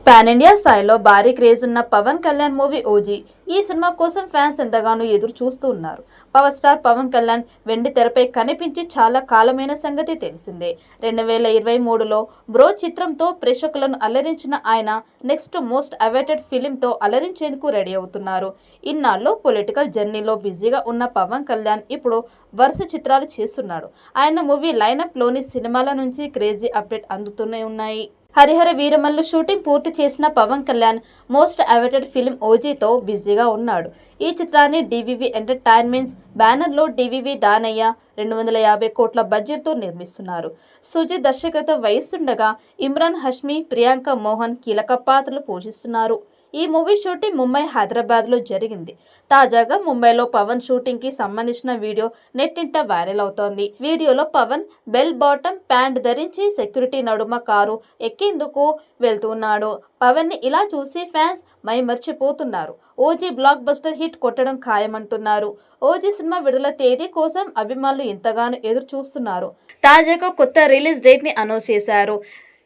Pan India స్థాయిలో భారీ craze ఉన్న పవన్ కళ్యాణ్ మూవీ ఓజీ. ఈ సినిమా కోసం ఫ్యాన్స్ ఎంతగానో ఎదురు చూస్తూ ఉన్నారు. పవర్ స్టార్ పవన్ కళ్యాణ్ వెండి తెరపై కనిపించి చాలా కాలమైన సంగతి తెలిసిందే. 2023లో బ్రో చిత్రంతో ప్రేక్షకులను అలరించిన ఆయన నెక్స్ట్ మోస్ట్ అవైటెడ్ ఫిలింతో అలరించేందుకు రెడీ అవుతున్నారు. ఇన్నాళ్ళు పొలిటికల్ జర్నీలో బిజీగా ఉన్న పవన్ కళ్యాణ్ ఇప్పుడు వరుస చిత్రాలు చేస్తున్నాడు. ఆయన మూవీ లైనప్ లోని సినిమాల నుంచి క్రేజీ అప్డేట్ అందుతూనే ఉన్నాయి. హరిహర వీరమల్లు షూటింగ్ పూర్తి చేసిన Pawan Kalyan most awaited film ఓజీతో బిజీగా ఉన్నాడు. ఈ చిత్రాన్ని డివివి ఎంటర్టైన్మెంట్స్ బ్యానర్లో డివివి దానయ్య 250 కోట్ల బడ్జెట్తో నిర్మిస్తున్నారు. సుజిత్ దర్శకత్వం వహిస్తుండగా ఇమ్రాన్ హష్మీ, ప్రియాంక మోహన్ కీలక పాత్రలు పోషిస్తున్నారు. ఈ మూవీ షూటింగ్ ముంబై, హైదరాబాద్లో జరిగింది. తాజాగా ముంబైలో పవన్ షూటింగ్ కి సంబంధించిన వీడియో నెట్టింట వైరల్ అవుతోంది. వీడియోలో పవన్ బెల్ బాటమ్ ప్యాంట్ ధరించి సెక్యూరిటీ నడుమ కారు ఎక్కేందుకు వెళ్తున్నాడు. పవన్ ని ఇలా చూసి ఫ్యాన్స్ మైమర్చిపోతున్నారు. ఓజీ బ్లాక్ బస్టర్ హిట్ కొట్టడం ఖాయమంటున్నారు. ఓజీ సినిమా విడుదల తేదీ కోసం అభిమానులు ఎంతగానో ఎదురు చూస్తున్నారు. తాజాగా కొత్త రిలీజ్ డేట్ ని అనౌన్స్ చేశారు.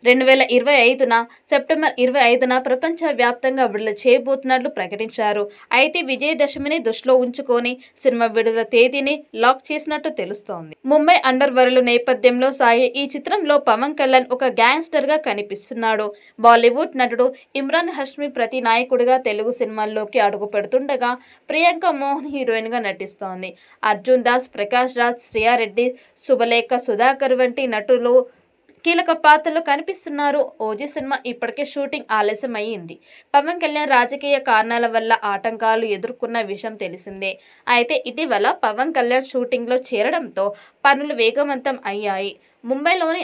2025 సెప్టెంబర్ 25 ప్రపంచ వ్యాప్తంగా విడుదల చేయబోతున్నట్లు ప్రకటించారు. అయితే విజయదశమిని దృష్టిలో ఉంచుకొని సినిమా విడుదల తేదీని లాక్ చేసినట్టు తెలుస్తోంది. ముంబై అండర్ వరల్డ్ నేపథ్యంలో సాగే ఈ చిత్రంలో పవన్ కళ్యాణ్ ఒక గ్యాంగ్స్టర్ గా కనిపిస్తున్నాడు. బాలీవుడ్ నటుడు ఇమ్రాన్ హష్మీ ప్రతి నాయకుడిగా తెలుగు సినిమాల్లోకి అడుగు పెడుతుండగా ప్రియాంక మోహన్ హీరోయిన్ గా నటిస్తోంది. అర్జున్ దాస్, ప్రకాష్ రాజ్, శ్రియారెడ్డి, శుభలేఖ, సుధాకర్ వంటి నటులు కీలక పాత్రలు కనిపిస్తున్నారు. ఓజీ సినిమా ఇప్పటికే షూటింగ్ ఆలస్యం అయ్యింది. పవన్ కళ్యాణ్ రాజకీయ కారణాల వల్ల ఆటంకాలు ఎదుర్కొన్న విషయం తెలిసిందే. అయితే ఇటీవల పవన్ కళ్యాణ్ షూటింగ్లో చేరడంతో పనులు వేగవంతం అయ్యాయి. ముంబైలోని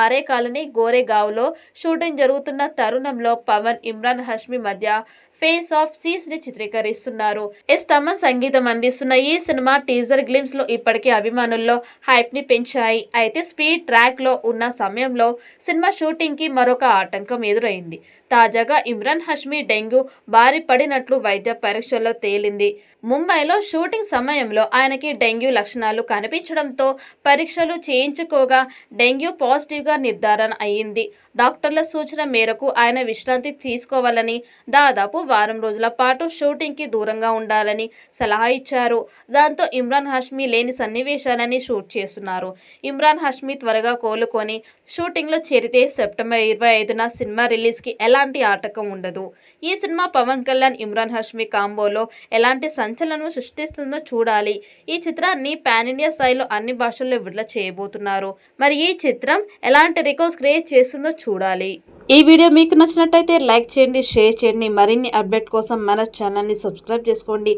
ఆరే కాలనీ గోరేగావ్లో షూటింగ్ జరుగుతున్న తరుణంలో పవన్, ఇమ్రాన్ హష్మీ మధ్య ఫేస్ ఆఫ్ సీన్స్ ని చిత్రీకరిస్తున్నారు. తమన్ సంగీతం అందిస్తున్న ఈ సినిమా టీజర్ గ్లిమ్స్ లో ఇప్పటికే అభిమానుల్లో హైప్ ని పెంచాయి. అయితే స్పీడ్ ట్రాక్ లో ఉన్న సమయంలో సినిమా షూటింగ్ కి మరొక ఆటంకం ఎదురైంది. తాజాగా ఇమ్రాన్ హష్మీ డెంగ్యూ బారి పడినట్లు వైద్య పరీక్షల్లో తేలింది. ముంబైలో షూటింగ్ సమయంలో ఆయనకి డెంగ్యూ లక్షణాలు కనిపించడంతో పరీక్షలు చేయించుకోగా డెంగ్యూ పాజిటివ్గా నిర్ధారణ అయ్యింది. డాక్టర్ల సూచన మేరకు ఆయన విశ్రాంతి తీసుకోవాలని, దాదాపు వారం రోజుల పాటు షూటింగ్కి దూరంగా ఉండాలని సలహా ఇచ్చారు. దాంతో ఇమ్రాన్ హష్మీ లేని సన్నివేశాలని షూట్ చేస్తున్నారు. ఇమ్రాన్ హష్మీ త్వరగా కోలుకొని షూటింగ్లో చేరితే సెప్టెంబర్ 25 సినిమా రిలీజ్కి ఎలాంటి ఆటంకం ఉండదు. ఈ సినిమా పవన్ కళ్యాణ్, ఇమ్రాన్ హష్మీ కాంబోలో ఎలాంటి సంచలనం సృష్టిస్తుందో చూడాలి. ఈ చిత్రాన్ని పాన్ ఇండియా స్థాయిలో అన్ని భాషల్లో విడుదల చేయబోతున్నారు. మరి ఈ చిత్రం ఎలాంటి రికార్డ్స్ క్రియేట్ చేస్తుందో చూడాలి. ఈ వీడియో మీకు నచ్చినట్టయితే లైక్ చేయండి, షేర్ చేయండి. మరిన్ని అప్డేట్ కోసం మన ఛానల్ని సబ్స్క్రైబ్ చేసుకోండి.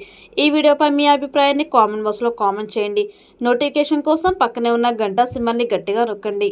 ఈ వీడియోపై మీ అభిప్రాయాన్ని కామెంట్ బాక్స్లో కామెంట్ చేయండి. నోటిఫికేషన్ కోసం పక్కనే ఉన్న గంట సింబల్ని గట్టిగా నొక్కండి.